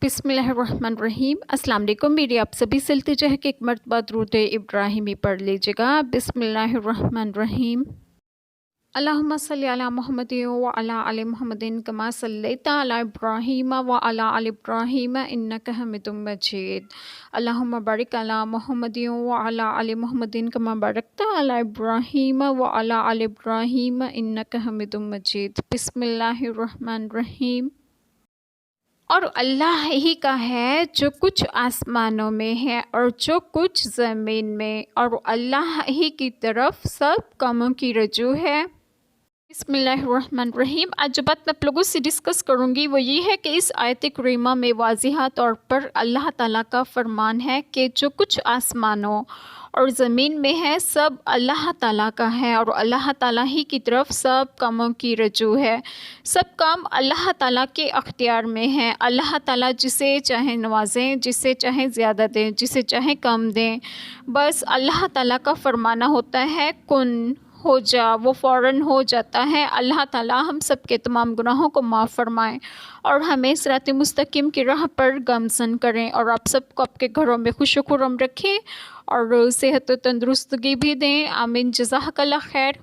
बिस्मिल्लाहिर्रहमानिर्रहीम। अस्सलाम वालेकुम। मेरी आप सभी से इल्तिजा है कि एक मरतबा दुरूद इब्राहिमी पढ़ लीजिएगा। बिस्मिल्लाहिर्रहमानिर्रहीम। अल्लाहुम्मा सल्ली अला मुहम्मदिन व अला आलि मुहम्मदिन कमा सल्लैता अला इब्राहीम व अला आलि इब्राहीम इन्नका हमीदुम मजीद। अल्लाहुम्मा बारिक अला मुहम्मदिन व अला आलि मुहम्मदिन कमा बारकता अला इब्राहीम व अला आलि इब्राहीम इन्नका हमीदुम मजीद। बिस्मिल्लाहिर्रहमानिर्रहीम। और अल्लाह ही का है जो कुछ आसमानों में है और जो कुछ ज़मीन में, और अल्लाह ही की तरफ सब कामों की रजू है। बिस्मिल्लाहिर्रहमानिर्रहीम। आज जो बात मैं आप लोगों से डिस्कस करूंगी वो ये है कि इस आयत करीमा में वाज़िहा तौर पर अल्लाह ताला का फरमान है कि जो कुछ आसमानों और ज़मीन में है सब अल्लाह ताला का है और अल्लाह ताला ही की तरफ सब कामों की रजू है। सब काम अल्लाह ताला के अख्तियार में है। अल्लाह ताला जिसे चाहे नवाजें, जिसे चाहे ज़्यादा दें, जिसे चाहे कम दें, बस अल्लाह ताला का फरमाना होता है कुन हो जा, वो फ़ौरन हो जाता है। अल्लाह ताला हम सब के तमाम गुनाहों को माफ़ फरमाएं और हमें सिरात मुस्तकीम की राह पर गामज़न करें और आप सबको आपके घरों में खुश खुर्रम रखें और सेहत व तंदुरुस्तगी भी दें। आमीन। जज़ाकल्लाह खैर।